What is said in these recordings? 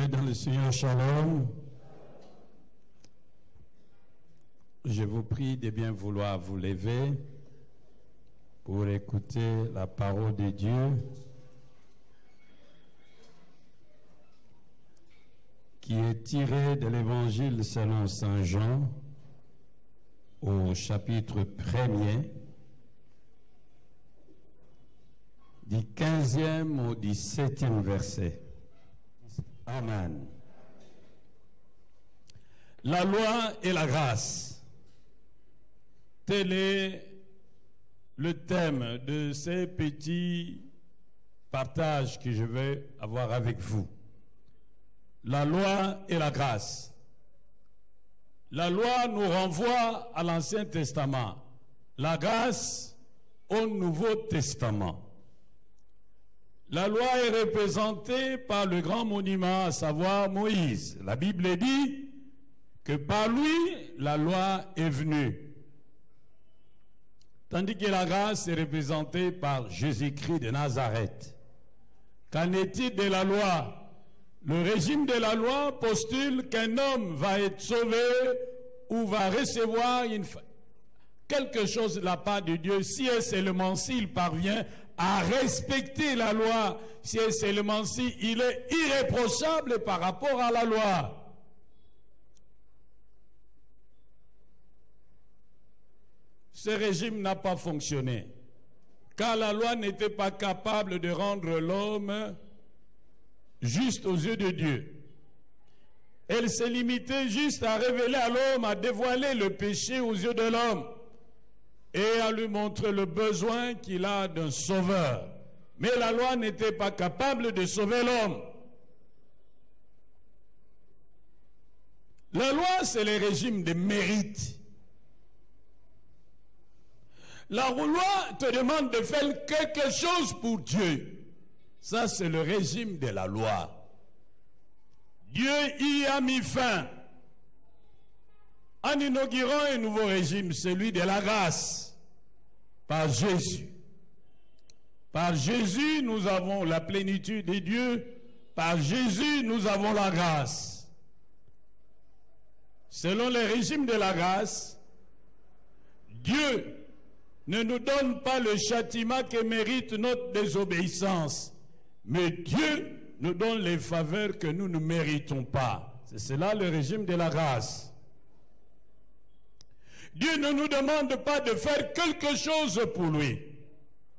Bien-aimés dans le Seigneur, shalom. Je vous prie de bien vouloir vous lever pour écouter la parole de Dieu qui est tirée de l'Évangile selon Saint Jean au chapitre 1er du 15e au 17e verset. Amen. La loi et la grâce. Tel est le thème de ces petits partages que je vais avoir avec vous. La loi et la grâce. La loi nous renvoie à l'Ancien Testament. La grâce au Nouveau Testament. La loi est représentée par le grand monument, à savoir Moïse. La Bible dit que par lui, la loi est venue. Tandis que la grâce est représentée par Jésus-Christ de Nazareth. Qu'en est-il de la loi? Le régime de la loi postule qu'un homme va être sauvé ou va recevoir quelque chose de la part de Dieu si et seulement s'il parvient à respecter la loi, si et seulement s'il est irréprochable par rapport à la loi. Ce régime n'a pas fonctionné, car la loi n'était pas capable de rendre l'homme juste aux yeux de Dieu. Elle s'est limitée juste à révéler à l'homme, à dévoiler le péché aux yeux de l'homme et à lui montrer le besoin qu'il a d'un sauveur. Mais la loi n'était pas capable de sauver l'homme. La loi, c'est le régime de mérite. La loi te demande de faire quelque chose pour Dieu. Ça, c'est le régime de la loi. Dieu y a mis fin en inaugurant un nouveau régime, celui de la grâce, par Jésus. Par Jésus, nous avons la plénitude de Dieu. Par Jésus, nous avons la grâce. Selon le régime de la grâce, Dieu ne nous donne pas le châtiment que mérite notre désobéissance, mais Dieu nous donne les faveurs que nous ne méritons pas. C'est cela le régime de la grâce. Dieu ne nous demande pas de faire quelque chose pour lui,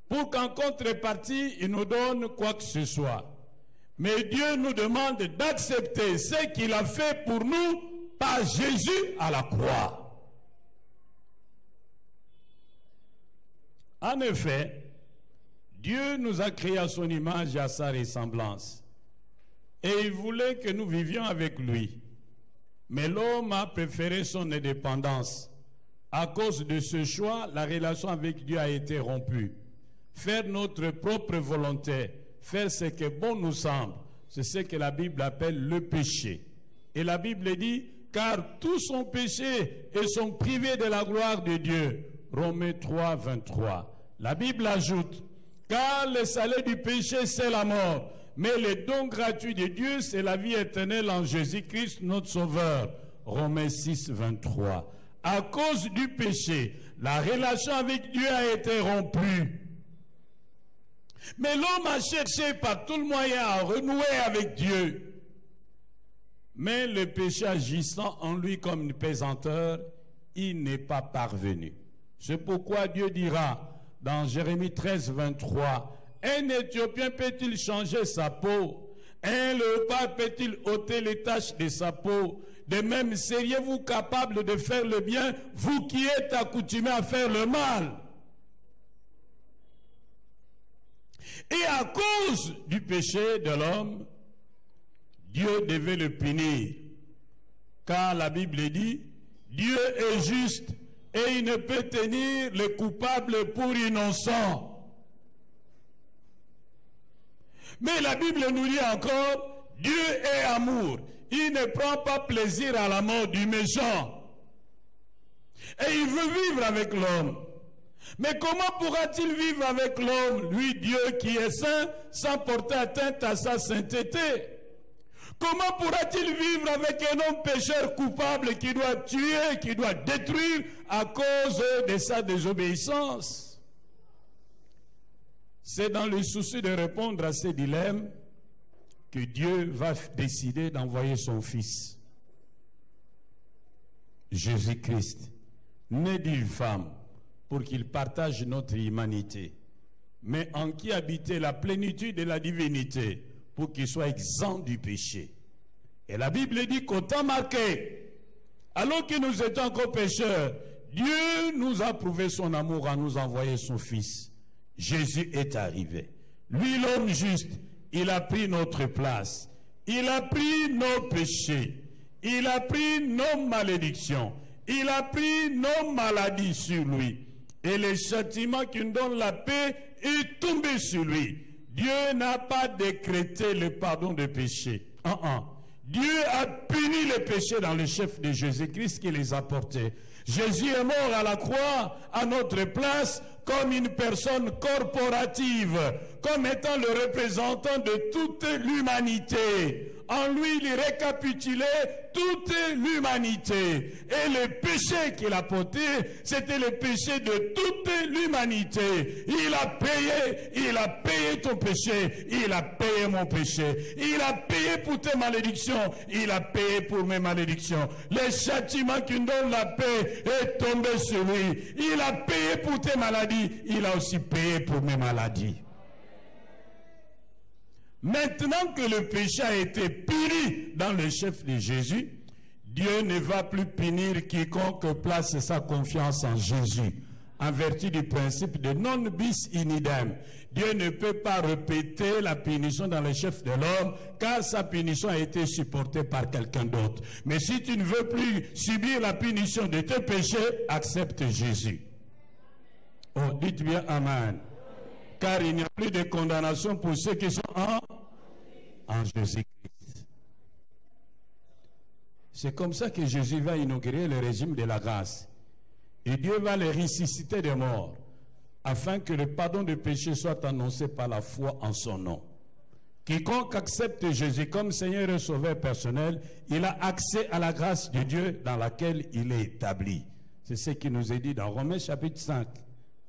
pour qu'en contrepartie, il nous donne quoi que ce soit. Mais Dieu nous demande d'accepter ce qu'il a fait pour nous par Jésus à la croix. En effet, Dieu nous a créés à son image et à sa ressemblance. Et il voulait que nous vivions avec lui. Mais l'homme a préféré son indépendance. À cause de ce choix, la relation avec Dieu a été rompue. Faire notre propre volonté, faire ce que bon nous semble, c'est ce que la Bible appelle le péché. Et la Bible dit, car tous ont péché et sont privés de la gloire de Dieu. Romains 3, 23. La Bible ajoute, car le salaire du péché, c'est la mort. Mais le don gratuit de Dieu, c'est la vie éternelle en Jésus-Christ, notre Sauveur. Romains 6, 23. À cause du péché, la relation avec Dieu a été rompue. Mais l'homme a cherché par tout le moyen à renouer avec Dieu. Mais le péché agissant en lui comme une pesanteur, il n'est pas parvenu. C'est pourquoi Dieu dira dans Jérémie 13, 23, un Éthiopien peut-il changer sa peau? Un léopard peut-il ôter les taches de sa peau? De même, seriez-vous capable de faire le bien, vous qui êtes accoutumés à faire le mal? Et à cause du péché de l'homme, Dieu devait le punir. Car la Bible dit, Dieu est juste et il ne peut tenir le coupable pour innocent. Mais la Bible nous dit encore, Dieu est amour. Il ne prend pas plaisir à la mort du méchant. Et il veut vivre avec l'homme. Mais comment pourra-t-il vivre avec l'homme, lui Dieu qui est saint, sans porter atteinte à sa sainteté? Comment pourra-t-il vivre avec un homme pécheur coupable qui doit tuer, qui doit détruire à cause de sa désobéissance? C'est dans le souci de répondre à ces dilemmes que Dieu va décider d'envoyer son Fils, Jésus-Christ, né d'une femme, pour qu'il partage notre humanité, mais en qui habitait la plénitude de la divinité, pour qu'il soit exempt du péché. Et la Bible dit qu'au temps marqué, alors que nous étions encore pécheurs, Dieu nous a prouvé son amour en nous envoyant son Fils. Jésus est arrivé. Lui, l'homme juste, il a pris notre place. Il a pris nos péchés. Il a pris nos malédictions. Il a pris nos maladies sur lui. Et le châtiment qui nous donne la paix est tombé sur lui. Dieu n'a pas décrété le pardon des péchés. Dieu a puni les péchés dans le chef de Jésus-Christ qui les a portés. Jésus est mort à la croix à notre place comme une personne corporative, comme étant le représentant de toute l'humanité. En lui, il récapitulait toute l'humanité. Et le péché qu'il a porté, c'était le péché de toute l'humanité. Il a payé ton péché, il a payé mon péché. Il a payé pour tes malédictions, il a payé pour mes malédictions. Le châtiment qui nous donne la paix est tombé sur lui. Il a payé pour tes maladies, il a aussi payé pour mes maladies. Maintenant que le péché a été puni dans le chef de Jésus, Dieu ne va plus punir quiconque place sa confiance en Jésus, en vertu du principe de non bis in idem. Dieu ne peut pas répéter la punition dans le chef de l'homme, car sa punition a été supportée par quelqu'un d'autre. Mais si tu ne veux plus subir la punition de tes péchés, accepte Jésus. Oh, dites bien Amen. Car il n'y a plus de condamnation pour ceux qui sont en Jésus-Christ. C'est comme ça que Jésus va inaugurer le régime de la grâce. Et Dieu va les ressusciter des morts, afin que le pardon des péchés soit annoncé par la foi en son nom. Quiconque accepte Jésus comme Seigneur et Sauveur personnel, il a accès à la grâce de Dieu dans laquelle il est établi. C'est ce qui nous est dit dans Romains chapitre 5.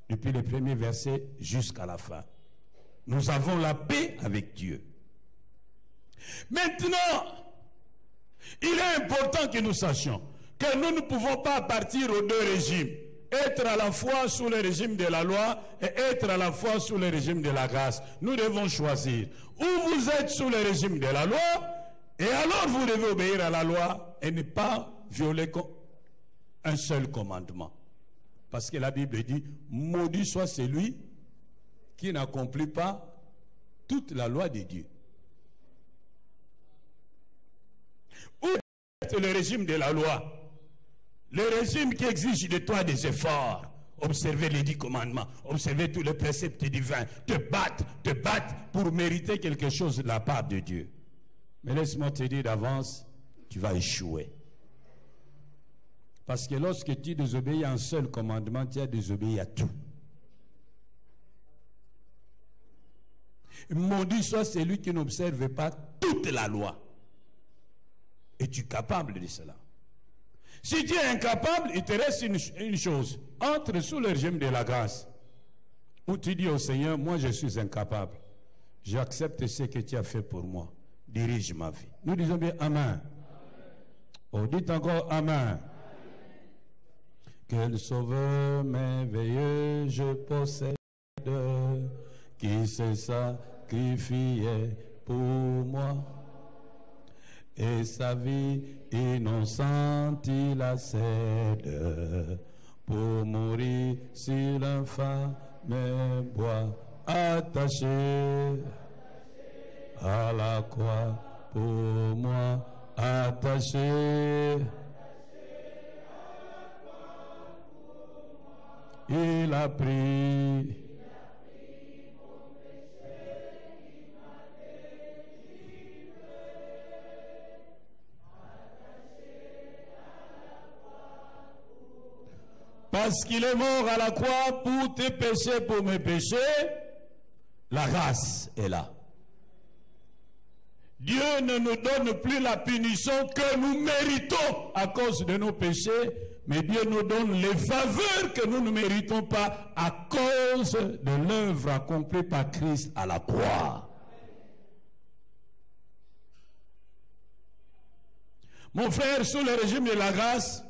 Depuis le premier verset jusqu'à la fin. Nous avons la paix avec Dieu. Maintenant, il est important que nous sachions que nous ne pouvons pas appartenir aux deux régimes. Être à la fois sous le régime de la loi et être à la fois sous le régime de la grâce. Nous devons choisir. Ou vous êtes sous le régime de la loi, et alors vous devez obéir à la loi et ne pas violer un seul commandement. Parce que la Bible dit, maudit soit celui qui n'accomplit pas toute la loi de Dieu. Ou c'est le régime de la loi, le régime qui exige de toi des efforts, observer les 10 commandements, observer tous les préceptes divins, te battre pour mériter quelque chose de la part de Dieu. Mais laisse-moi te dire d'avance, tu vas échouer. Parce que lorsque tu désobéis à un seul commandement, tu as désobéi à tout. Maudit soit celui qui n'observe pas toute la loi. Es-tu capable de cela? Si tu es incapable, il te reste une chose. Entre sous le régime de la grâce, où tu dis au Seigneur, moi je suis incapable. J'accepte ce que tu as fait pour moi. Dirige ma vie. Nous disons bien Amen. Oh, dites encore Amen. Quel sauveur merveilleux je possède, qui se sacrifiait pour moi, et sa vie innocente il a cède, pour mourir sur l'infâme bois, attaché à la croix pour moi, attaché. Il a pris mon péché, il m'a délivré, attaché à la croix pour moi. Parce qu'il est mort à la croix pour tes péchés, pour mes péchés, la grâce est là. Dieu ne nous donne plus la punition que nous méritons à cause de nos péchés, mais Dieu nous donne les faveurs que nous ne méritons pas à cause de l'œuvre accomplie par Christ à la croix. Mon frère, sous le régime de la grâce,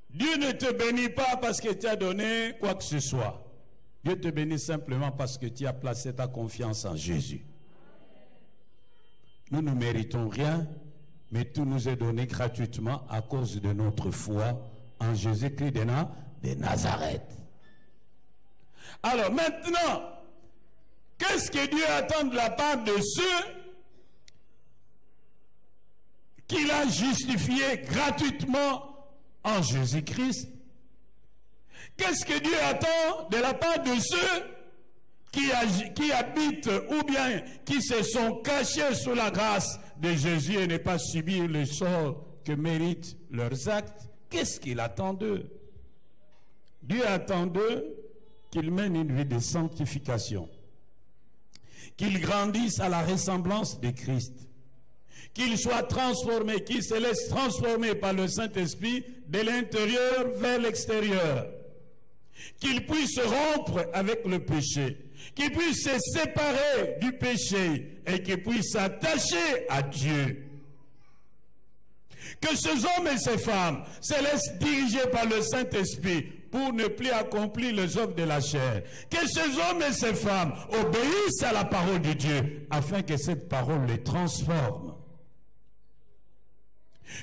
Dieu ne te bénit pas parce que tu as donné quoi que ce soit. Dieu te bénit simplement parce que tu as placé ta confiance en Jésus. Nous ne méritons rien, mais tout nous est donné gratuitement à cause de notre foi en Jésus-Christ de Nazareth. Alors maintenant, qu'est-ce que Dieu attend de la part de ceux qu'il a justifiés gratuitement en Jésus-Christ? Qu'est-ce que Dieu attend de la part de ceux qui habitent ou bien qui se sont cachés sous la grâce de Jésus et ne pas subir le sort que méritent leurs actes? Qu'est-ce qu'il attend d'eux? Dieu attend d'eux qu'ils mènent une vie de sanctification, qu'ils grandissent à la ressemblance de Christ, qu'ils soient transformés, qu'ils se laissent transformer par le Saint-Esprit de l'intérieur vers l'extérieur, qu'ils puissent rompre avec le péché, qu'ils puissent se séparer du péché et qu'ils puissent s'attacher à Dieu. Que ces hommes et ces femmes se laissent diriger par le Saint-Esprit pour ne plus accomplir les œuvres de la chair. Que ces hommes et ces femmes obéissent à la parole de Dieu afin que cette parole les transforme.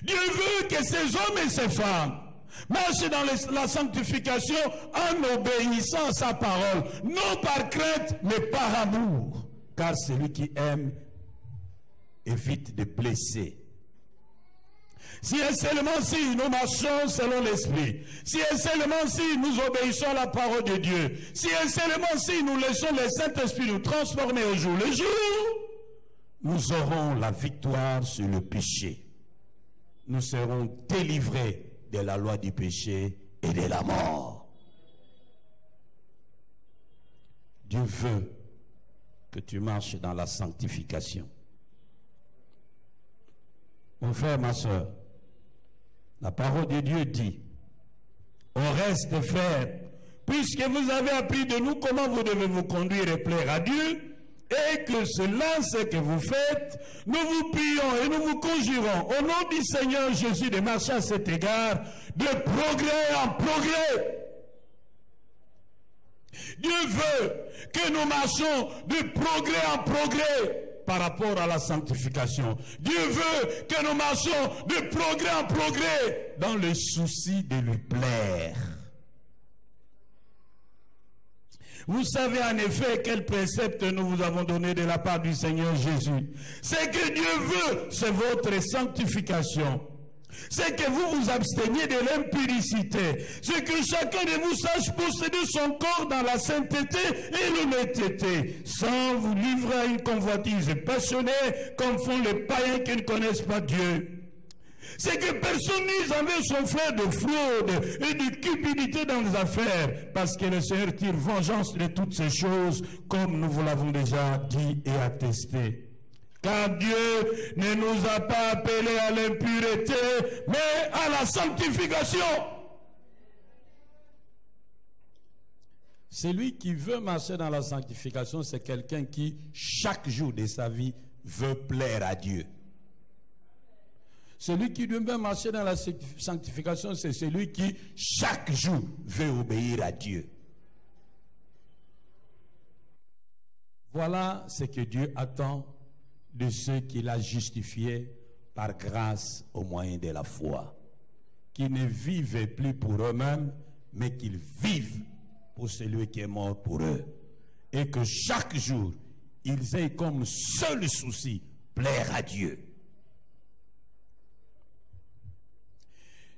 Dieu veut que ces hommes et ces femmes marchent dans la sanctification en obéissant à sa parole, non par crainte, mais par amour. Car celui qui aime évite de blesser. Si et seulement si nous marchons selon l'Esprit, si et seulement si nous obéissons à la parole de Dieu, si et seulement si nous laissons le Saint-Esprit nous transformer au jour le jour, nous aurons la victoire sur le péché. Nous serons délivrés de la loi du péché et de la mort. Dieu veut que tu marches dans la sanctification. Mon frère, ma soeur, la parole de Dieu dit, au reste, frères, puisque vous avez appris de nous comment vous devez vous conduire et plaire à Dieu, et que cela, ce que vous faites, nous vous prions et nous vous conjurons au nom du Seigneur Jésus de marcher à cet égard de progrès en progrès. Dieu veut que nous marchions de progrès en progrès par rapport à la sanctification. Dieu veut que nous marchions de progrès en progrès dans le souci de lui plaire. Vous savez en effet quel précepte nous vous avons donné de la part du Seigneur Jésus. C'est que Dieu veut, c'est votre sanctification. C'est que vous vous absteniez de l'impudicité. C'est que chacun de vous sache posséder son corps dans la sainteté et l'honnêteté, sans vous livrer à une convoitise passionnée comme font les païens qui ne connaissent pas Dieu. C'est que personne n'use envers son frère de fraude et de cupidité dans les affaires, parce que le Seigneur tire vengeance de toutes ces choses, comme nous vous l'avons déjà dit et attesté. Car Dieu ne nous a pas appelés à l'impureté, mais à la sanctification. Celui qui veut marcher dans la sanctification, c'est quelqu'un qui, chaque jour de sa vie, veut plaire à Dieu. Celui qui veut marcher dans la sanctification, c'est celui qui, chaque jour, veut obéir à Dieu. Voilà ce que Dieu attend de ceux qu'il a justifiés par grâce au moyen de la foi. Qui ne vivent plus pour eux-mêmes, mais qu'ils vivent pour celui qui est mort pour eux. Et que chaque jour, ils aient comme seul souci plaire à Dieu.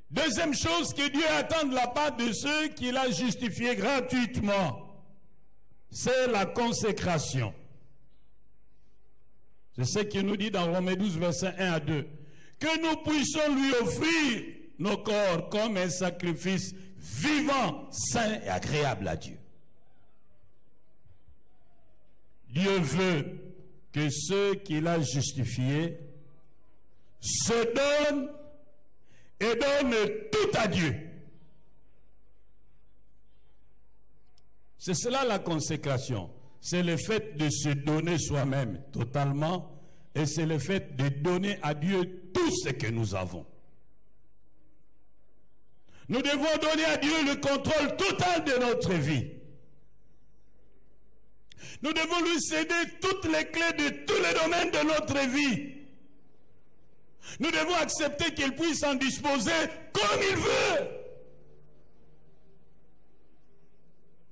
Deuxième chose que Dieu attend de la part de ceux qu'il a justifiés gratuitement, c'est la consécration. C'est ce qu'il nous dit dans Romains 12, versets 1 à 2. Que nous puissions lui offrir nos corps comme un sacrifice vivant, saint et agréable à Dieu. Dieu veut que ceux qu'il a justifiés se donnent et donnent tout à Dieu. C'est cela la consécration. C'est le fait de se donner soi-même totalement et c'est le fait de donner à Dieu tout ce que nous avons. Nous devons donner à Dieu le contrôle total de notre vie. Nous devons lui céder toutes les clés de tous les domaines de notre vie. Nous devons accepter qu'il puisse en disposer comme il veut.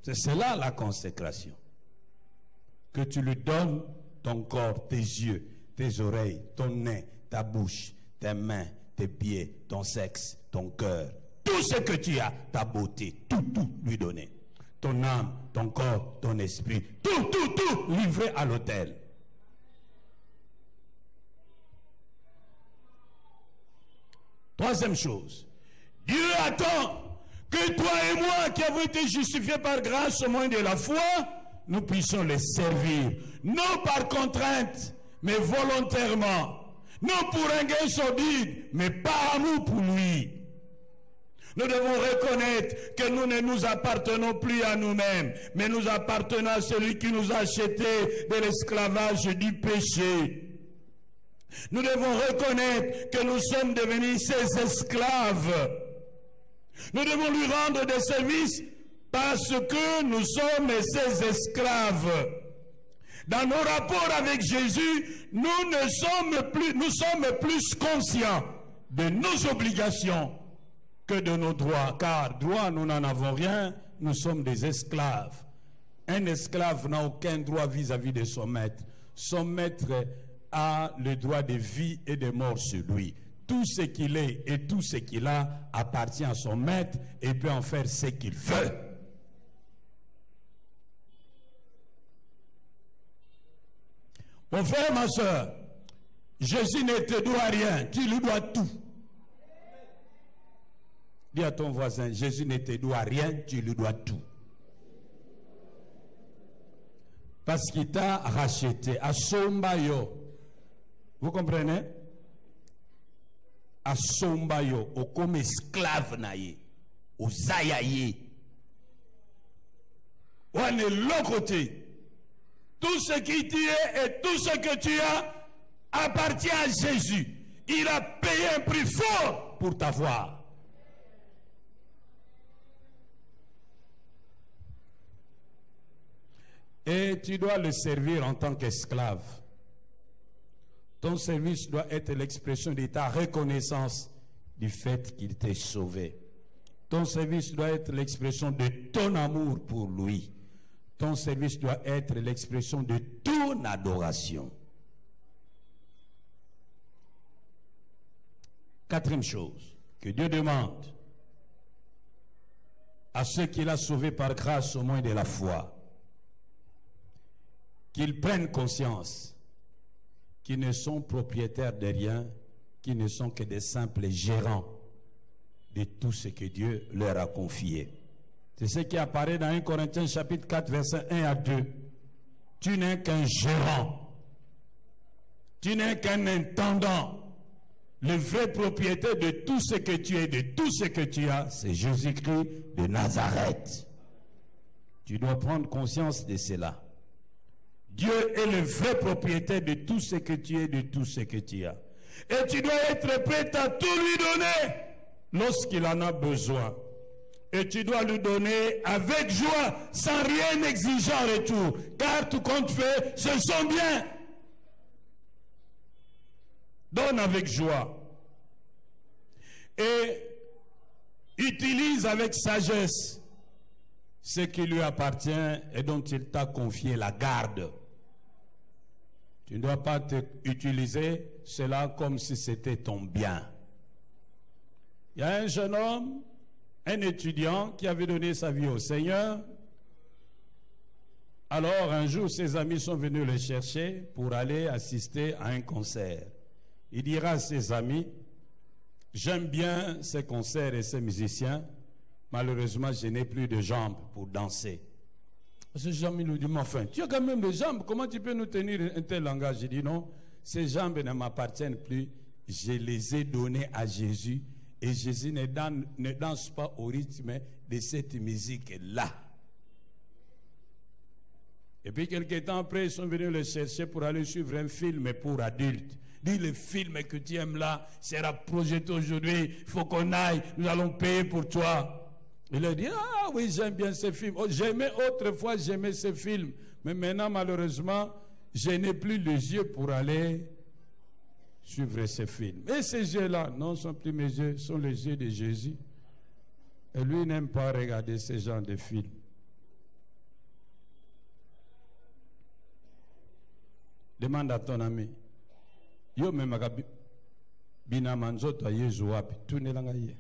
C'est cela la consécration. Que tu lui donnes ton corps, tes yeux, tes oreilles, ton nez, ta bouche, tes mains, tes pieds, ton sexe, ton cœur. Tout ce que tu as, ta beauté, tout lui donner. Ton âme, ton corps, ton esprit, tout livré à l'autel. Troisième chose, Dieu attend que toi et moi qui avons été justifiés par grâce au moyen de la foi, nous puissions les servir, non par contrainte, mais volontairement, non pour un gain sordide, mais par amour pour lui. Nous devons reconnaître que nous ne nous appartenons plus à nous-mêmes, mais nous appartenons à celui qui nous a achetés de l'esclavage du péché. Nous devons reconnaître que nous sommes devenus ses esclaves. Nous devons lui rendre des services parce que nous sommes ses esclaves. Dans nos rapports avec Jésus, nous sommes plus conscients de nos obligations que de nos droits, car droits, nous n'en avons rien, nous sommes des esclaves. Un esclave n'a aucun droit vis-à-vis de son maître. Son maître a le droit de vie et de mort sur lui. Tout ce qu'il est et tout ce qu'il a appartient à son maître et il peut en faire ce qu'il veut. Mon frère, ma soeur, Jésus ne te doit rien, tu lui dois tout. Dis à ton voisin, Jésus ne te doit rien, tu lui dois tout. Parce qu'il t'a racheté. Asombayo. Vous comprenez? Asombayo. Ou comme esclave naïe. Ou zayaye. Ou on est l'autre côté. Tout ce qui tu es et tout ce que tu as appartient à Jésus. Il a payé un prix fort pour t'avoir. Et tu dois le servir en tant qu'esclave. Ton service doit être l'expression de ta reconnaissance du fait qu'il t'ait sauvé. Ton service doit être l'expression de ton amour pour lui. Ton service doit être l'expression de ton adoration. Quatrième chose que Dieu demande à ceux qu'il a sauvés par grâce au moyen de la foi, qu'ils prennent conscience qu'ils ne sont propriétaires de rien, qu'ils ne sont que des simples gérants de tout ce que Dieu leur a confié. C'est ce qui apparaît dans 1 Corinthiens chapitre 4, versets 1 à 2. Tu n'es qu'un gérant. Tu n'es qu'un intendant. Le vrai propriétaire de tout ce que tu es, de tout ce que tu as, c'est Jésus-Christ de Nazareth. Tu dois prendre conscience de cela. Dieu est le vrai propriétaire de tout ce que tu es, de tout ce que tu as. Et tu dois être prêt à tout lui donner lorsqu'il en a besoin. Et tu dois lui donner avec joie, sans rien exiger en retour. Car tout compte fait, ce sont bien. Donne avec joie. Et utilise avec sagesse ce qui lui appartient et dont il t'a confié la garde. Tu ne dois pas utiliser cela comme si c'était ton bien. Il y a un jeune homme, un étudiant qui avait donné sa vie au Seigneur. Alors un jour, ses amis sont venus le chercher pour aller assister à un concert. Il dira à ses amis, j'aime bien ces concerts et ces musiciens, malheureusement je n'ai plus de jambes pour danser. Ce Jean nous dit, mais enfin, tu as quand même des jambes, comment tu peux nous tenir un tel langage? J'ai dit, non, ces jambes ne m'appartiennent plus, je les ai données à Jésus, et Jésus ne danse pas au rythme de cette musique-là. Et puis quelques temps après, ils sont venus le chercher pour aller suivre un film pour adultes. Dis, le film que tu aimes là sera projeté aujourd'hui, il faut qu'on aille, nous allons payer pour toi. Il a dit, ah oui, j'aime bien ce film. Oh, autrefois, j'aimais ce film. Mais maintenant, malheureusement, je n'ai plus les yeux pour aller suivre ce film. Et ces yeux-là, non, ne sont plus mes yeux, sont les yeux de Jésus. Et lui n'aime pas regarder ce genre de films. Demande à ton ami. Yo me magabi bina manzoto Yesu wapi? Tunelanga ye.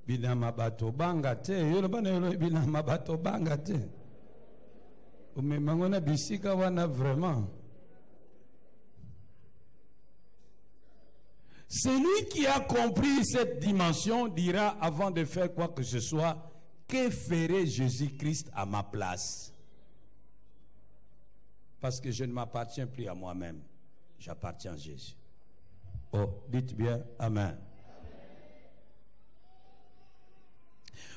Bina mabato banga te. Yo bana yo bina mabato banga te. Ome mangona bisika wana vraiment. Celui qui a compris cette dimension dira avant de faire quoi que ce soit, que ferait Jésus-Christ à ma place? Parce que je ne m'appartiens plus à moi-même. J'appartiens à Jésus. Oh, dites bien Amen.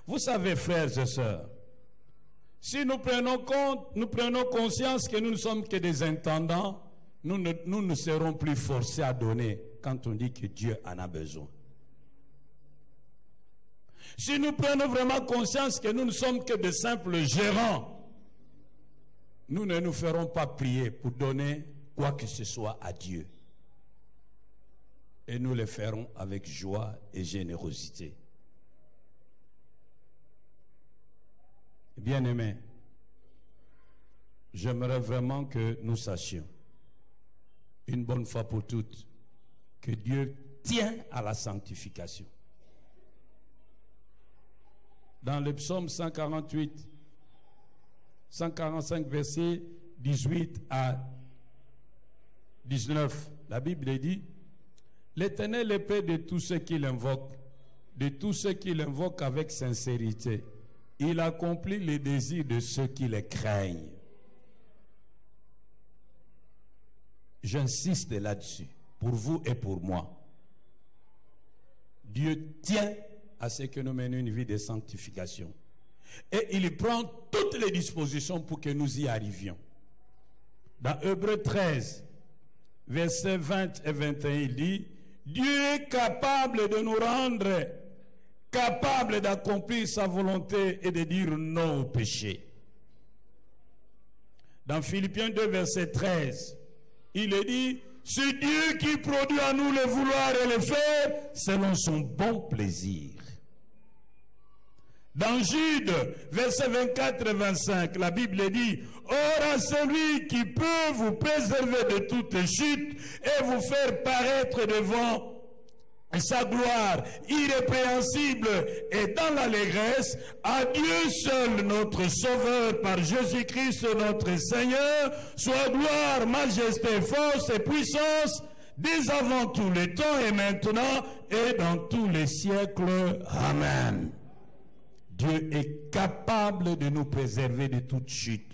Vous savez, frères et sœurs, si nous prenons conscience que nous ne sommes que des intendants, nous ne serons plus forcés à donner quand on dit que Dieu en a besoin. Si nous prenons vraiment conscience que nous ne sommes que de simples gérants, nous ne nous ferons pas prier pour donner quoi que ce soit à Dieu. Et nous le ferons avec joie et générosité. Bien-aimés, j'aimerais vraiment que nous sachions, une bonne fois pour toutes, que Dieu tient à la sanctification. Dans le psaume 148, 145 versets 18 à 19. La Bible dit, l'Éternel est près de tous ceux qui l'invoquent, de tous ceux qui l'invoquent avec sincérité. Il accomplit les désirs de ceux qui le craignent. J'insiste là-dessus, pour vous et pour moi. Dieu tient à ce que nous menions une vie de sanctification. Et il prend toutes les dispositions pour que nous y arrivions. Dans Hébreux 13, versets 20 et 21, il dit, Dieu est capable de nous rendre capables d'accomplir sa volonté et de dire non au péché. Dans Philippiens 2, verset 13, il est dit, c'est Dieu qui produit en nous le vouloir et le faire selon son bon plaisir. Dans Jude, versets 24 et 25, la Bible dit, or à celui qui peut vous préserver de toute chute et vous faire paraître devant sa gloire irrépréhensible et dans l'allégresse, à Dieu seul notre Sauveur par Jésus-Christ notre Seigneur, soit gloire, majesté, force et puissance, dès avant tous les temps et maintenant et dans tous les siècles. Amen. Dieu est capable de nous préserver de toute chute.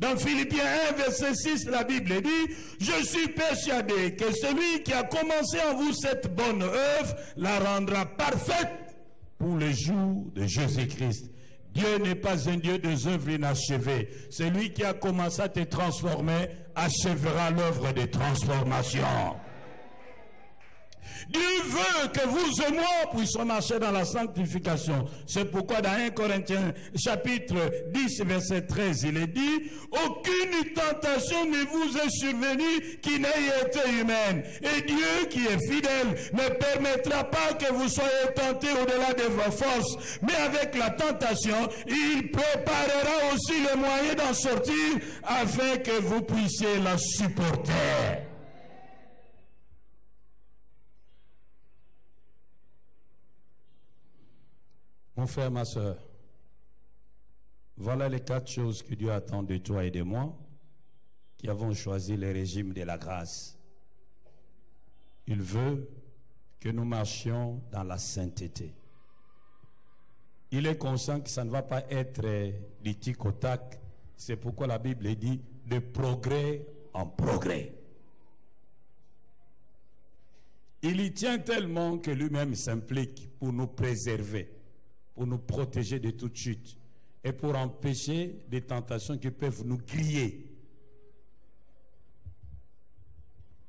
Dans Philippiens 1, verset 6, la Bible dit, je suis persuadé que celui qui a commencé en vous cette bonne œuvre la rendra parfaite pour le jour de Jésus-Christ. Dieu n'est pas un Dieu des œuvres inachevées. Celui qui a commencé à te transformer achèvera l'œuvre de transformation. Dieu veut que vous et moi puissions marcher dans la sanctification. C'est pourquoi dans 1 Corinthiens chapitre 10 verset 13 il est dit, aucune tentation ne vous est survenue qui n'ait été humaine. Et Dieu qui est fidèle ne permettra pas que vous soyez tentés au-delà de vos forces. Mais avec la tentation, il préparera aussi les moyens d'en sortir afin que vous puissiez la supporter. Mon frère, ma soeur, voilà les 4 choses que Dieu attend de toi et de moi qui avons choisi le régime de la grâce. Il veut que nous marchions dans la sainteté. il est conscient que ça ne va pas être du tic au tac. C'est pourquoi la Bible dit de progrès en progrès. Il y tient tellement que lui-même s'implique pour nous préserver, pour nous protéger de toute chute et pour empêcher des tentations qui peuvent nous griller.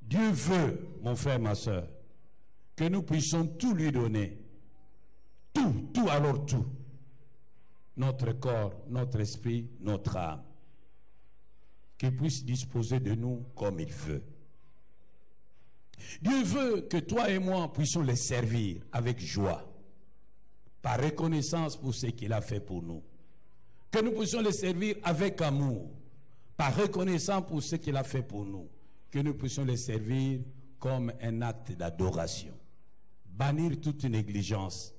Dieu veut, mon frère, ma soeur, que nous puissions tout lui donner. Tout, alors tout. Notre corps, notre esprit, notre âme. Qu'il puisse disposer de nous comme il veut. Dieu veut que toi et moi puissions les servir avec joie, par reconnaissance pour ce qu'il a fait pour nous. Que nous puissions les servir avec amour, par reconnaissance pour ce qu'il a fait pour nous. Que nous puissions les servir comme un acte d'adoration. Bannir toute négligence.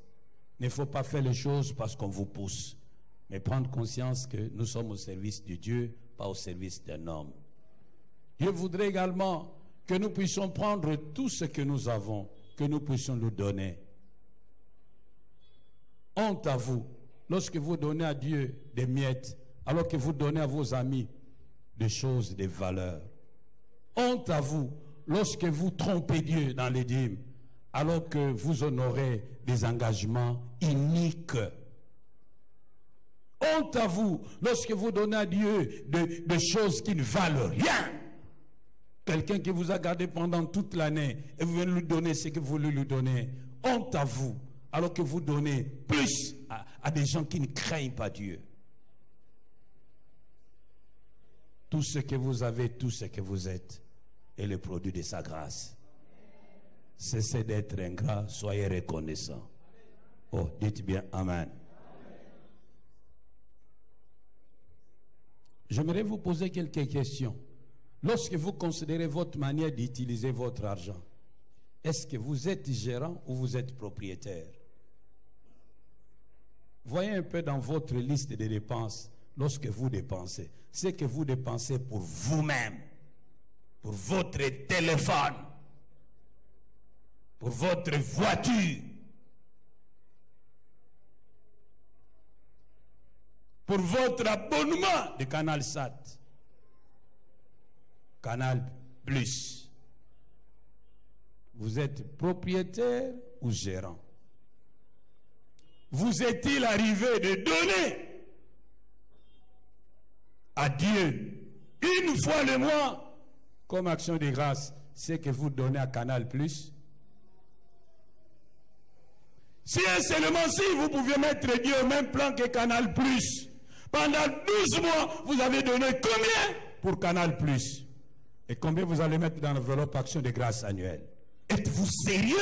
Il ne faut pas faire les choses parce qu'on vous pousse, mais prendre conscience que nous sommes au service de Dieu, pas au service d'un homme. Dieu voudrait également que nous puissions prendre tout ce que nous avons, que nous puissions le donner. Honte à vous, lorsque vous donnez à Dieu des miettes, alors que vous donnez à vos amis des choses, des valeurs. Honte à vous, lorsque vous trompez Dieu dans les dîmes, alors que vous honorez des engagements iniques. Honte à vous, lorsque vous donnez à Dieu des choses qui ne valent rien. Quelqu'un qui vous a gardé pendant toute l'année et vous venez lui donner ce que vous voulez lui donner. Honte à vous, alors que vous donnez plus à des gens qui ne craignent pas Dieu. Tout ce que vous avez, tout ce que vous êtes est le produit de sa grâce. Cessez d'être ingrat, soyez reconnaissants. Oh, dites bien Amen. J'aimerais vous poser quelques questions. Lorsque vous considérez votre manière d'utiliser votre argent, est-ce que vous êtes gérant ou vous êtes propriétaire? Voyez un peu dans votre liste de dépenses, lorsque vous dépensez, ce que vous dépensez pour vous-même, pour votre téléphone, pour votre voiture, pour votre abonnement de Canal Sat, Canal Plus. Vous êtes propriétaire ou gérant? Vous est-il arrivé de donner à Dieu une fois le mois comme action de grâce ce que vous donnez à Canal Plus? Si seulement si vous pouviez mettre Dieu au même plan que Canal Plus, pendant 12 mois, vous avez donné combien pour Canal Plus? Et combien vous allez mettre dans l'enveloppe action de grâce annuelle? Êtes-vous sérieux?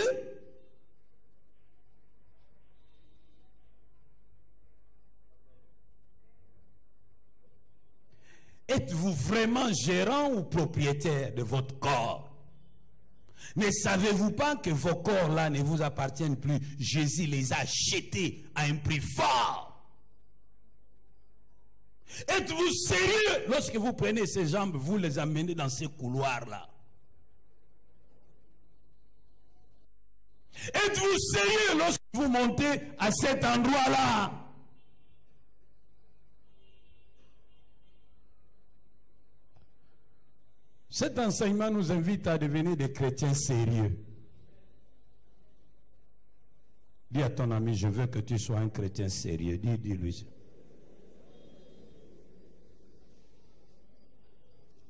Êtes-vous vraiment gérant ou propriétaire de votre corps? Ne savez-vous pas que vos corps-là ne vous appartiennent plus? Jésus les a achetés à un prix fort. Êtes-vous sérieux lorsque vous prenez ces jambes, vous les amenez dans ces couloirs-là? Êtes-vous sérieux lorsque vous montez à cet endroit-là? Cet enseignement nous invite à devenir des chrétiens sérieux. Dis à ton ami, je veux que tu sois un chrétien sérieux. Dis-lui.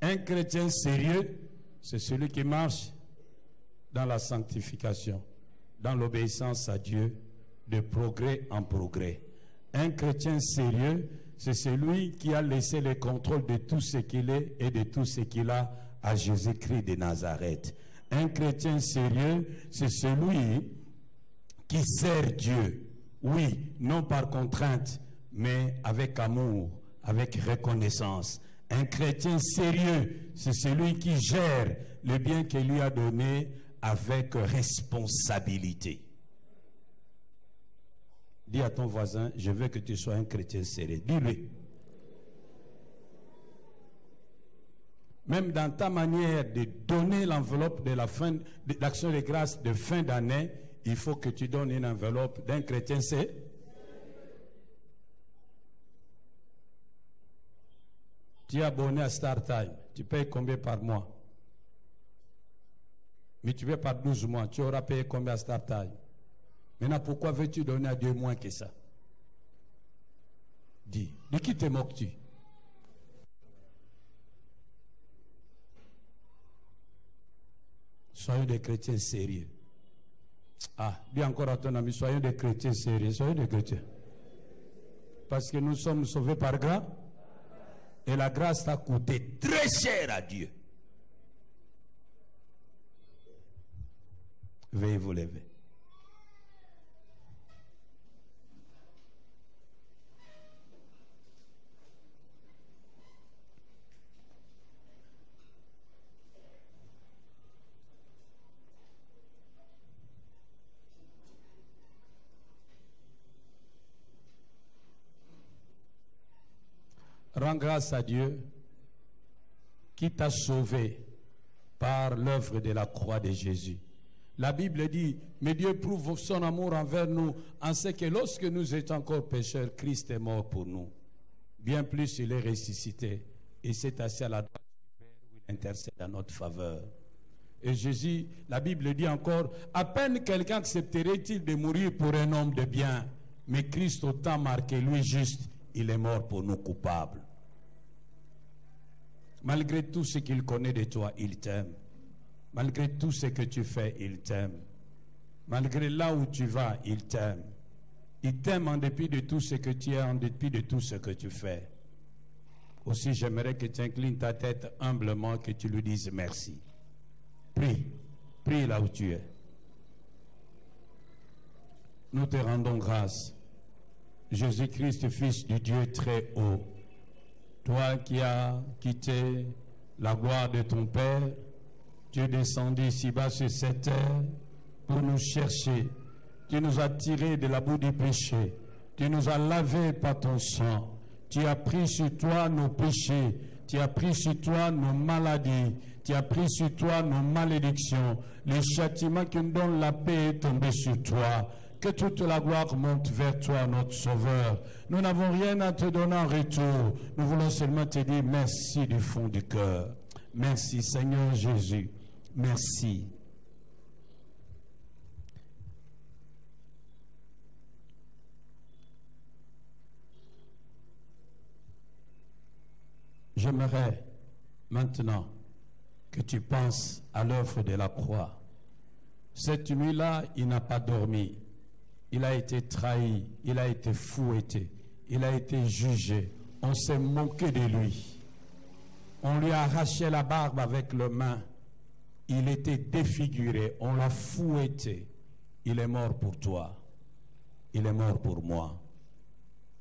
Un chrétien sérieux, c'est celui qui marche dans la sanctification, dans l'obéissance à Dieu, de progrès en progrès. Un chrétien sérieux, c'est celui qui a laissé le contrôle de tout ce qu'il est et de tout ce qu'il a à Jésus-Christ de Nazareth. Un chrétien sérieux, c'est celui qui sert Dieu. Oui, non par contrainte, mais avec amour, avec reconnaissance. Un chrétien sérieux, c'est celui qui gère le bien qu'il lui a donné avec responsabilité. Dis à ton voisin, je veux que tu sois un chrétien sérieux. Dis-lui. Même dans ta manière de donner l'enveloppe de la fin de l'action de grâce de fin d'année, il faut que tu donnes une enveloppe d'un chrétien sérieux. Tu es abonné à StarTime. Tu payes combien par mois? Mais tu payes par 12 mois. Tu auras payé combien à StarTime? Maintenant, pourquoi veux-tu donner à Dieu moins que ça? Dis. De qui te moques-tu? Soyons des chrétiens sérieux. Ah, dis encore à ton ami, soyons des chrétiens sérieux. Soyons des chrétiens. Parce que nous sommes sauvés par grâce. Et la grâce t'a coûté très cher à Dieu. Veuillez vous lever. Rends grâce à Dieu qui t'a sauvé par l'œuvre de la croix de Jésus. La Bible dit, mais Dieu prouve son amour envers nous en ce que lorsque nous étions encore pécheurs, Christ est mort pour nous. Bien plus, il est ressuscité et s'est assis à la droite du Père où il intercède en notre faveur. Et Jésus, la Bible dit encore, à peine quelqu'un accepterait-il de mourir pour un homme de bien, mais Christ autant marqué, lui juste, il est mort pour nous coupables. Malgré tout ce qu'il connaît de toi, il t'aime. Malgré tout ce que tu fais, il t'aime. Malgré là où tu vas, il t'aime. Il t'aime en dépit de tout ce que tu es, en dépit de tout ce que tu fais. Aussi, j'aimerais que tu inclines ta tête humblement, que tu lui dises merci. Prie. Prie là où tu es. Nous te rendons grâce. Jésus-Christ, Fils du Dieu très haut, toi qui as quitté la gloire de ton Père, tu es descendu ici-bas sur cette terre pour nous chercher. Tu nous as tirés de la boue du péché. Tu nous as lavés par ton sang. Tu as pris sur toi nos péchés. Tu as pris sur toi nos maladies. Tu as pris sur toi nos malédictions. Le châtiment qui nous donne la paix est tombé sur toi. Que toute la gloire monte vers toi, notre Sauveur. Nous n'avons rien à te donner en retour. Nous voulons seulement te dire merci du fond du cœur. Merci, Seigneur Jésus. Merci. J'aimerais maintenant que tu penses à l'œuvre de la croix. Cette nuit-là, il n'a pas dormi. Il a été trahi, il a été fouetté, il a été jugé. On s'est moqué de lui. On lui a arraché la barbe avec les mains. Il était défiguré, on l'a fouetté. Il est mort pour toi. Il est mort pour moi.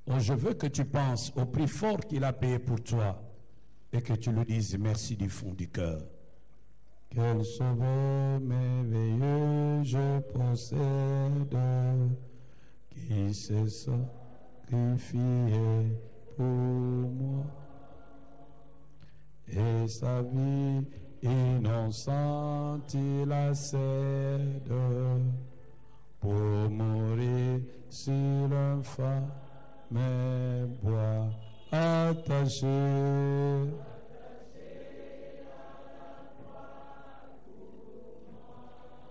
Oh, je veux que tu penses au prix fort qu'il a payé pour toi et que tu lui dises merci du fond du cœur. Quel sauveur merveilleux je possède, qui s'est sacrifié pour moi, et sa vie innocente il a cède pour mourir sur l'infâme bois attaché.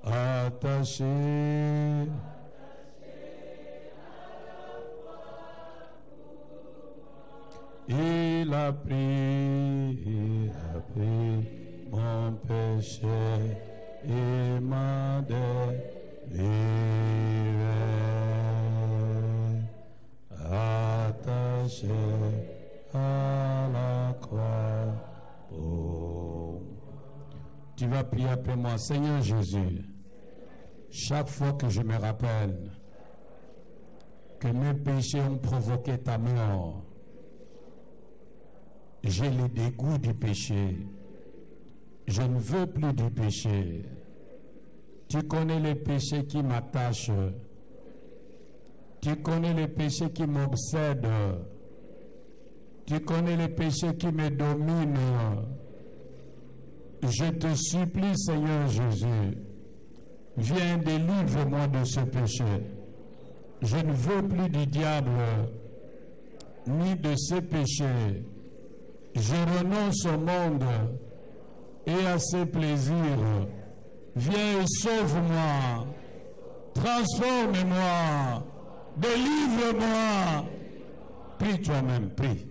Attaché il a pris mon péché et m'a délivré. Attaché à la croix. Oh. Tu vas prier après moi. Seigneur Jésus, chaque fois que je me rappelle que mes péchés ont provoqué ta mort, j'ai le dégoût du péché. Je ne veux plus du péché. Tu connais les péchés qui m'attachent. Tu connais les péchés qui m'obsèdent. Tu connais les péchés qui me dominent. Je te supplie, Seigneur Jésus, viens, délivre-moi de ce péché. Je ne veux plus du diable, ni de ce péché. Je renonce au monde et à ses plaisirs. Viens et sauve-moi. Transforme-moi. Délivre-moi. Prie toi-même, prie.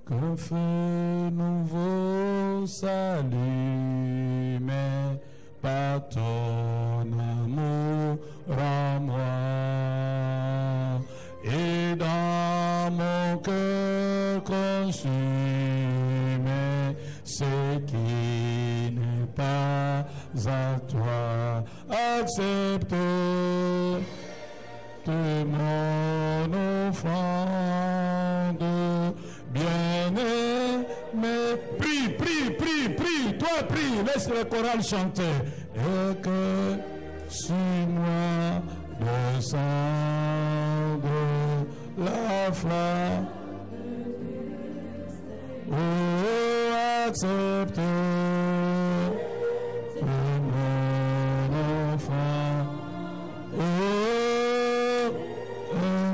Qu'un feu nouveau s'allume par ton amour en moi, et dans mon cœur consume ce qui n'est pas à toi. Accepte de mon offrande, bien-aimé. Prie, prie, prie, prie, toi prie, laisse le choral chanter. Et que sur moi descende la flamme. Oh, accepte mon enfant. Oh,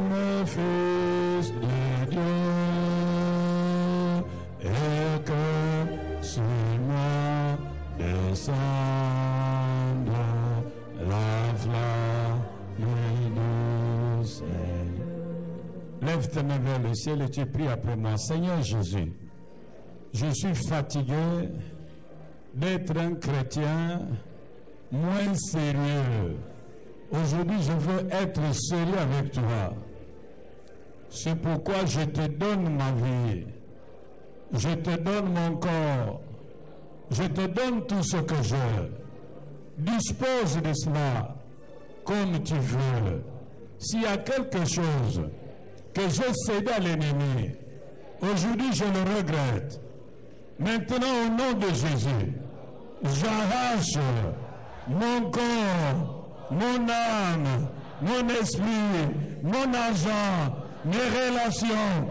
mon fils de Dieu. Et que sur moi descende la flamme du ciel. Lève tes mains vers le ciel et tu pries après moi. Seigneur Jésus, je suis fatigué d'être un chrétien moins sérieux. Aujourd'hui, je veux être sérieux avec toi. C'est pourquoi je te donne ma vie. Je te donne mon corps. Je te donne tout ce que j'ai. Dispose de cela comme tu veux. S'il y a quelque chose que j'ai cédé à l'ennemi, aujourd'hui je le regrette. Maintenant, au nom de Jésus, j'arrache mon corps, mon âme, mon esprit, mon argent, mes relations,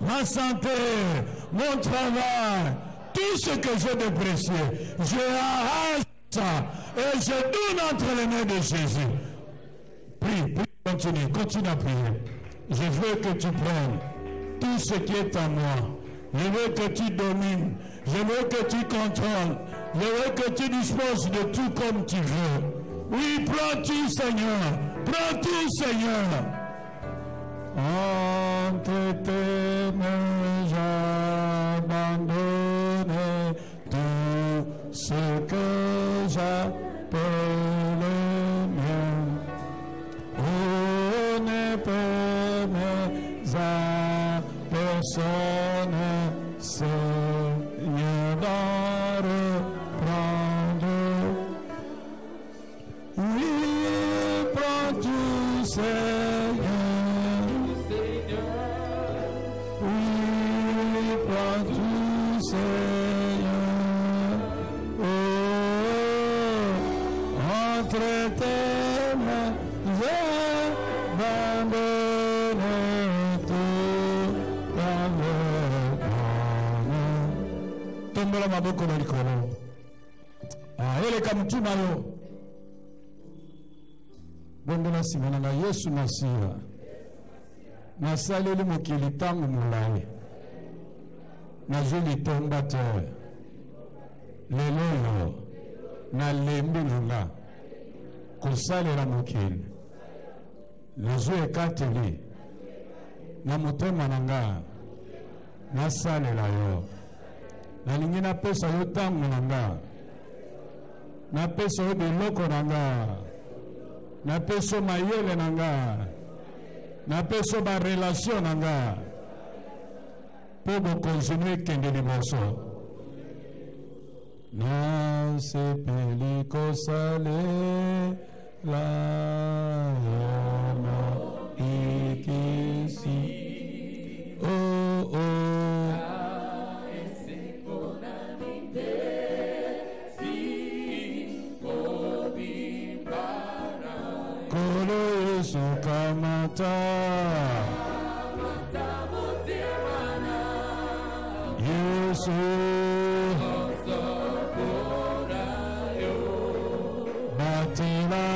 ma santé, mon travail, tout ce que j'ai de précieux. Je arrache ça et je donne entre les mains de Jésus. Prie, prie, continue, continue à prier. Je veux que tu prennes tout ce qui est à moi. Je veux que tu domines. Je veux que tu contrôles. Je veux que tu disposes de tout comme tu veux. Oui, prends tout, Seigneur. Prends tout, Seigneur. Entre tes mains, j'abandonne tout ce que j'appelle mien. Oh, ne permets à personne, Seigneur, d'en reprendre. Oui, prends tout, Seigneur. Oui, prends tout, Seigneur. Oh, entre tes mains, j'abandonne tout avec moi. Tombola maboko na likolo. Eleka mutu na yo. Bongo na nsima na Yesu Masiya. Nasaleli mokili ntango molai. Nazwi litomba te. Lelo oyo nalembi na nga kosalela mokili. Nazwi ekateli na motema na nga nasalela yo. Nalingi napesa yo ntango na nga. Napesa yo biloko na nga. Napesa mayele na nga. Napesa ba relation na nga. Po bokontinue kende liboso. Nasepeli kosalela yo ikisi. Oh, oh. Kamata Yesu Batila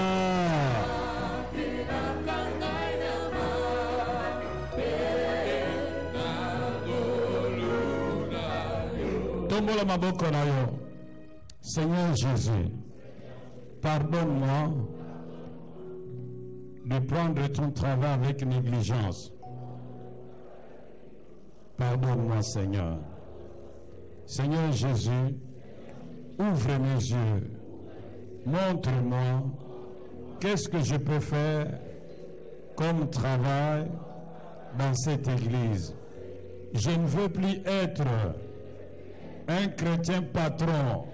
Seigneur Jésus, pardonne-moi de prendre ton travail avec négligence. Pardonne-moi, Seigneur. Seigneur Jésus, ouvre mes yeux. Montre-moi qu'est-ce que je peux faire comme travail dans cette église. Je ne veux plus être un chrétien patron,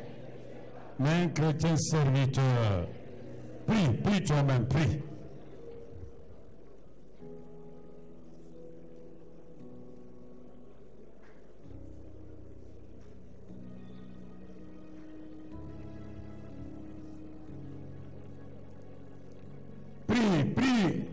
mais un chrétien serviteur. Prie toi-même, prie. Prie.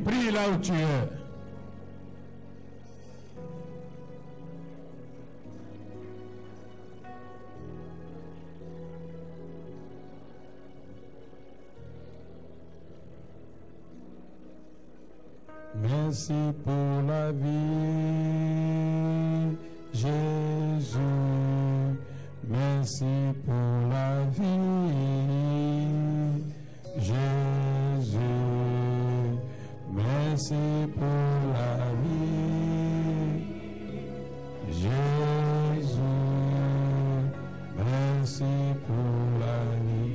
Prie là où tu es. Merci pour la vie, Jésus. Merci pour la vie, Jésus. Merci pour la vie, Jésus. Merci pour la vie.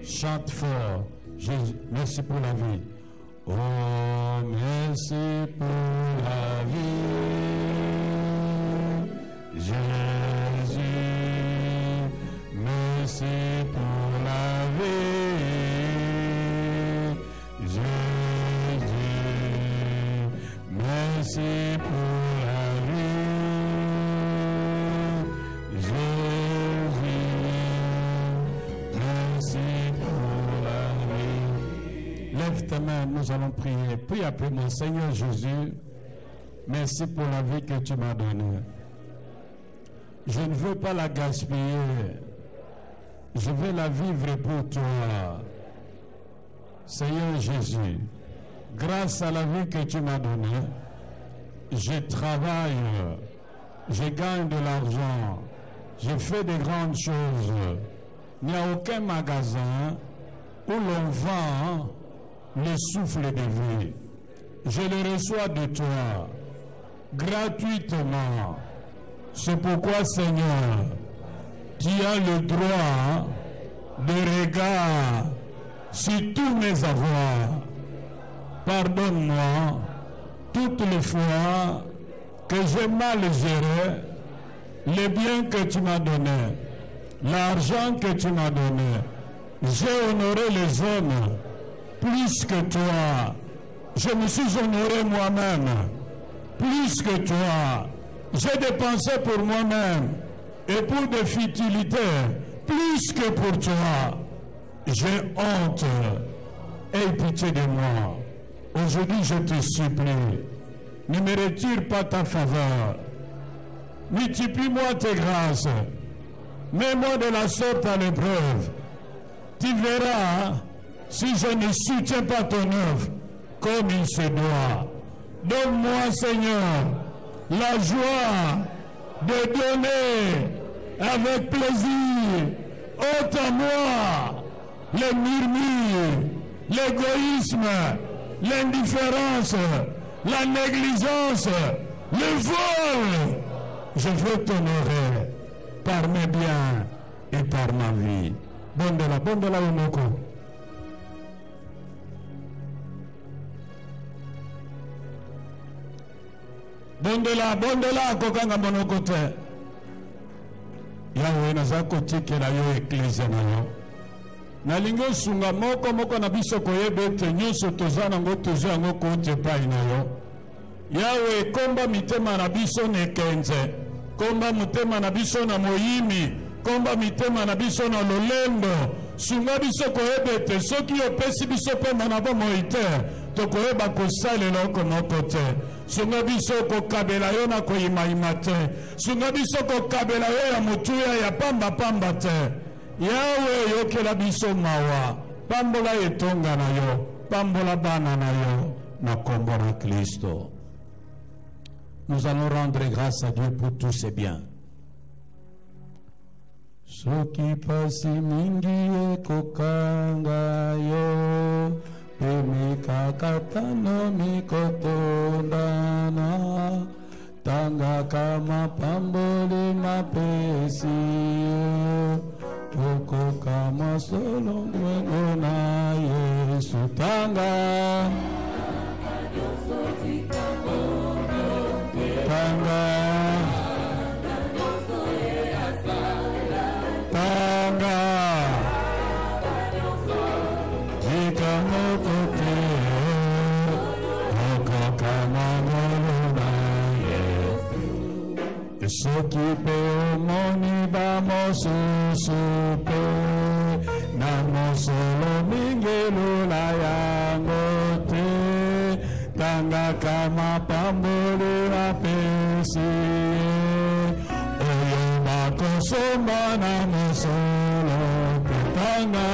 Chante fort. Jésus, merci pour la vie. Oh, merci pour la vie, Jésus. Merci pour la vie, Jésus. Merci pour la vie, Jésus. Merci pour la vie. Lève ta main, nous allons prier. Prie après moi. Seigneur Jésus, merci pour la vie que tu m'as donnée. Je ne veux pas la gaspiller. Je veux la vivre pour toi. Seigneur Jésus, grâce à la vie que tu m'as donnée, je travaille, je gagne de l'argent, je fais de grandes choses. Il n'y a aucun magasin où l'on vend le souffle de vie. Je le reçois de toi gratuitement. C'est pourquoi, Seigneur, tu as le droit de regard sur tous mes avoirs. Pardonne-moi toutes les fois que j'ai mal géré les biens que tu m'as donnés, l'argent que tu m'as donné. J'ai honoré les hommes plus que toi. Je me suis honoré moi-même plus que toi. J'ai dépensé pour moi-même et pour des futilités plus que pour toi. J'ai honte. Aie pitié de moi. Aujourd'hui, je te supplie, ne me retire pas ta faveur. Multiplie-moi tes grâces. Mets-moi de la sorte à l'épreuve. Tu verras si je ne soutiens pas ton œuvre comme il se doit. Donne-moi, Seigneur, la joie de donner avec plaisir. Ôte à moi les murmures, l'égoïsme, l'indifférence, la négligence, le vol. Je veux t'honorer par mes biens et par ma vie. Bondela Onoko. Bondela kokanga monoko te. Yahweh nazako tikela yo eklezia na yo. Nalingo sunga moko na biso koyeba ete nyonso toza nango tozwa yango kouta epai na yo. Yahweh, komba mitema na biso na ekenze, komba motema na biso na moyimi, komba mitema na biso na lolendo, sunga biso koyeba te soki opesi biso pe manabo moite tokoyeba kosalela moko te sunga biso kokabela yo na koyimayima te sunga biso kokabela yo ya motuya ya pamba te yawe yokela biso mawa pambola etonga na yo pambola bana na yo na kombo na Kristo. Nous allons rendre grâce à Dieu pour tous ses biens. Soki pasi mingi kokanga yo pemikakatano mikotondana tanga kama pamboli mapesi toko kama solo mwengo na Yesu tanga soki pe omoni bamosusu pe na mosolo mingelula yango te tanga kama pamboli mapesi oyo bakosomba na mosolo pe tanga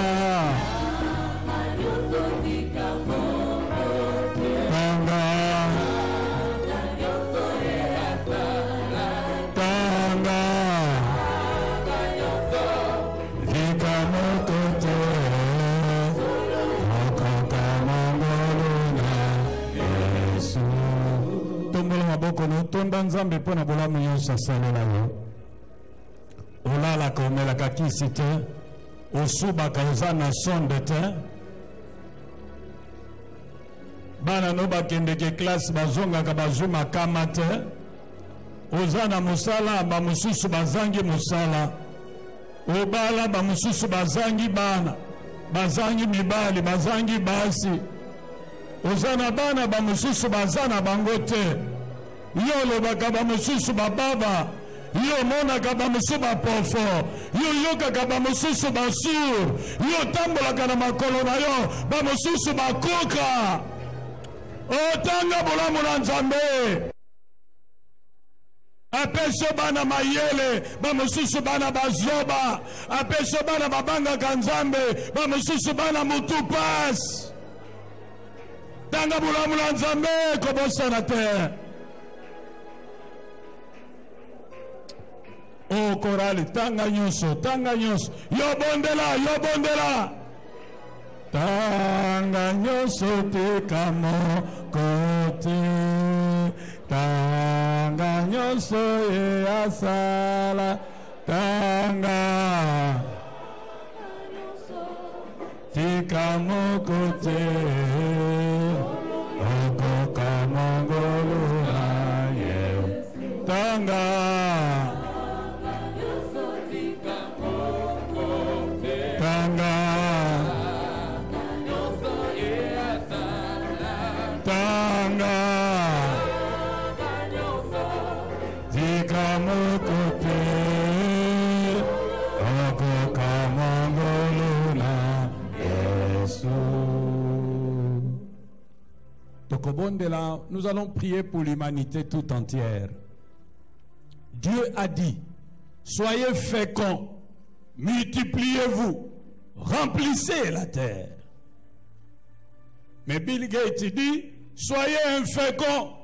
tonda nzambe pona bolamu nyonso asalela yo olalaka omelaka kisi te osubaka oza na sonde te bana no bakendeke klase bazongaka bazwi makama te oza na mosala bamosusu bazangi mosala obala bamosusu bazangi bana bazangi mibali bazangi basi oza na bana bamosusu baza na bango te yo lobaka bamosusu bababa yo monaka bamosusu bapofo yo yokaka bamosusu basur yo tambolaka na makolo na yo bamosusu bakoka otanga bolamu na Nzambe apeso bana mayele bamosusu bana bazoba apeso bana babangaka Nzambe bamosusu bana mutu pas tanga bolamu na Nzambe kobosana te. Oh korali tanga nyonso yo bondela tanga nyonso te kamo kote tanga nyonso e asala tanga te kamo kote oko kamo golula ye tanga nous allons prier pour l'humanité tout entière. Dieu a dit, soyez féconds, multipliez-vous, remplissez la terre. Mais Bill Gates dit, soyez inféconds,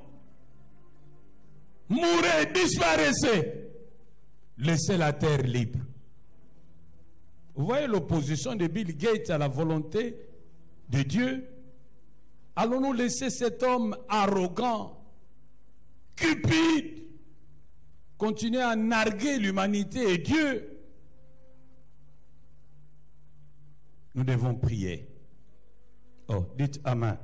mourrez, disparaissez, laissez la terre libre. Vous voyez l'opposition de Bill Gates à la volonté de Dieu? Allons-nous laisser cet homme arrogant, cupide, continuer à narguer l'humanité et Dieu? Nous devons prier. Oh, dites Amen.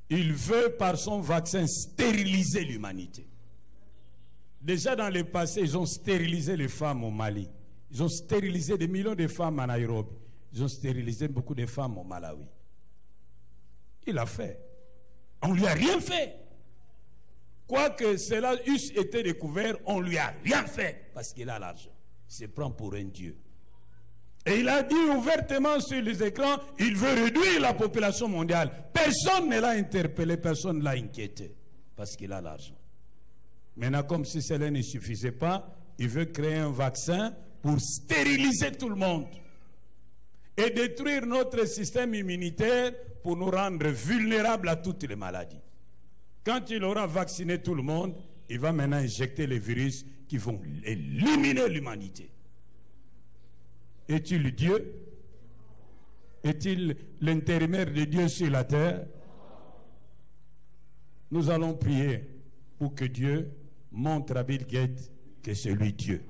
Il veut par son vaccin stériliser l'humanité. Déjà dans le passé, ils ont stérilisé les femmes au Mali. Ils ont stérilisé des millions de femmes à Nairobi. Ils ont stérilisé beaucoup de femmes au Malawi. Il a fait. On ne lui a rien fait. Quoique cela eusse été découvert, on ne lui a rien fait parce qu'il a l'argent. Il se prend pour un dieu. Et il a dit ouvertement sur les écrans, il veut réduire la population mondiale. Personne ne l'a interpellé, personne ne l'a inquiété, parce qu'il a l'argent. Maintenant, comme si cela ne suffisait pas, il veut créer un vaccin pour stériliser tout le monde et détruire notre système immunitaire pour nous rendre vulnérables à toutes les maladies. Quand il aura vacciné tout le monde, il va maintenant injecter les virus qui vont éliminer l'humanité. Est-il Dieu? Est-il l'intérimaire de Dieu sur la terre? Nous allons prier pour que Dieu montre à Bill Gates que c'est lui Dieu.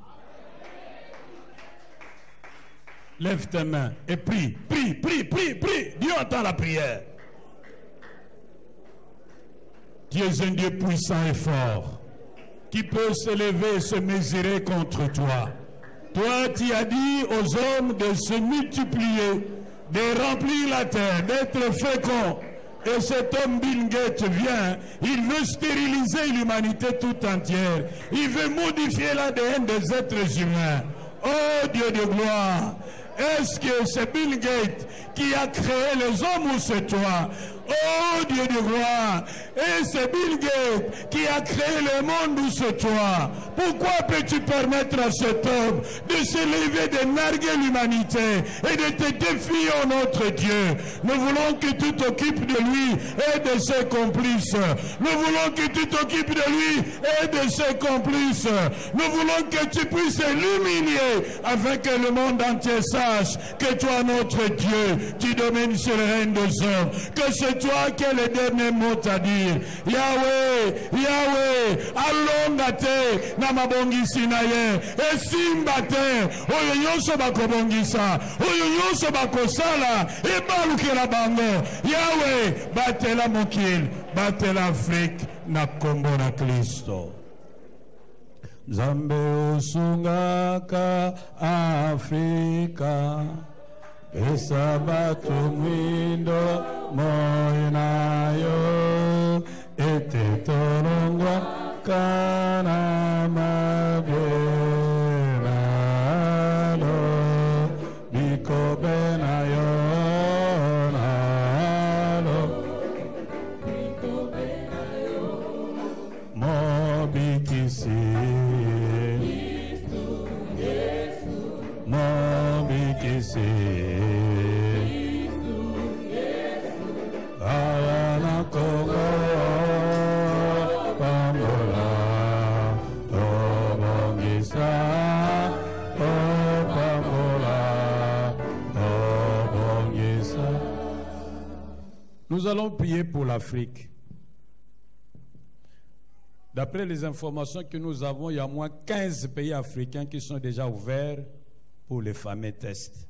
Lève tes mains et prie, prie, prie, prie, prie. Dieu entend la prière. Dieu est un Dieu puissant et fort qui peut se lever et se mesurer contre toi. Toi, tu as dit aux hommes de se multiplier, de remplir la terre, d'être féconds. Et cet homme Bill Gates vient, il veut stériliser l'humanité toute entière. Il veut modifier l'ADN des êtres humains. Oh Dieu de gloire, est-ce que c'est Bill Gates qui a créé les hommes ou c'est toi? Oh Dieu de gloire, et c'est Bill Gates qui a créé le monde ou c'est toi? Pourquoi peux-tu permettre à cet homme de se lever, de narguer l'humanité et de te défier en notre Dieu? Nous voulons que tu t'occupes de lui et de ses complices. Nous voulons que tu t'occupes de lui et de ses complices. Nous voulons que tu puisses l'humilier afin que le monde entier sache que toi, notre Dieu, tu domines sur le règne des hommes. Que c'est toi qui as le dernier mot à dire. Yahweh, Yahweh, allongate na mabongisi na ye. Esimba te, oyo nyonso bakobongisa, oyo nyonso bakosala, ebalukela bango. Yahweh, batela mokili, batela Afrique, na kombo na Kristo. Nzambe osungaka Afrika, pesa bato mwindo moyo nayo, ete tolongwa kana mabenalo, bikobe nayo nalo, bikobe nayo, mobikisi. Nous allons prier pour l'Afrique. D'après les informations que nous avons, il y a au moins 15 pays africains qui sont déjà ouverts pour les fameux tests.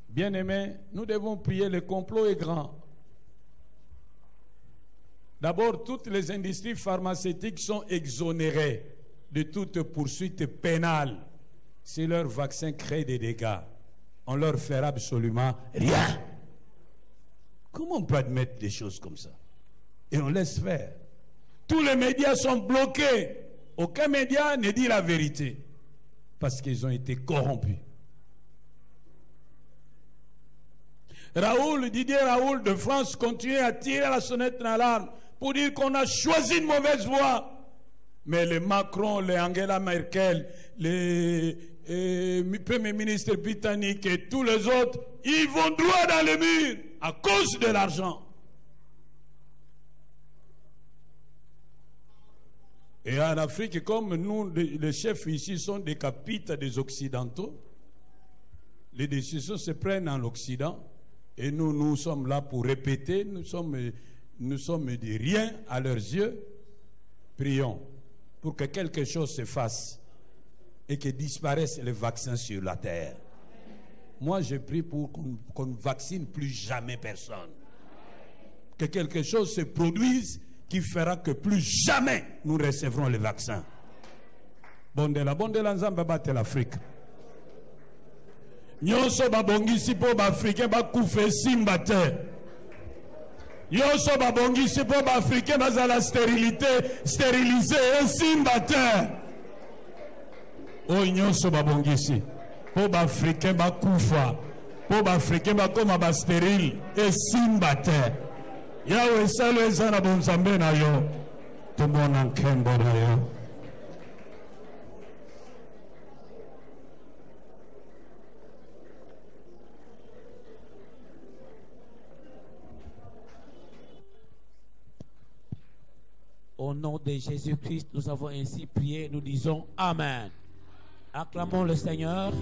Bien-aimés, nous devons prier, le complot est grand. D'abord, toutes les industries pharmaceutiques sont exonérées de toute poursuite pénale. Si leur vaccin crée des dégâts, on leur fera absolument rien. Comment on peut admettre des choses comme ça? Et on laisse faire. Tous les médias sont bloqués. Aucun média ne dit la vérité parce qu'ils ont été corrompus. Didier Raoult de France continue à tirer la sonnette d'alarme pour dire qu'on a choisi une mauvaise voie. Mais les Macron, les Angela Merkel, les premiers ministres britanniques et tous les autres, ils vont droit dans le mur à cause de l'argent. Et en Afrique, comme nous, les chefs ici sont des capitales des Occidentaux, les décisions se prennent en Occident et nous sommes là pour répéter, nous sommes de rien à leurs yeux. Prions pour que quelque chose se fasse et que disparaissent les vaccins sur la terre. Moi, je prie pour qu'on ne vaccine plus jamais personne. Que quelque chose se produise qui fera que plus jamais nous recevrons les vaccins. Bondela nzambe bate l'Afrique. Nyonso babongisi po ba africain ba kufe simba te. Nyonso babongisi po ba africain bazala stérilité, stérilisé simba te. oyo nyonso babongisi mpo baafrikain bakufa mpo baafrikain bakoma basterile esimba te. Yawe esalo eza na bonzambe na yo, tomona nkembo na yo. Au nom de Jésus-Christ, nous avons ainsi prié, nous disons Amen. Acclamons le Seigneur.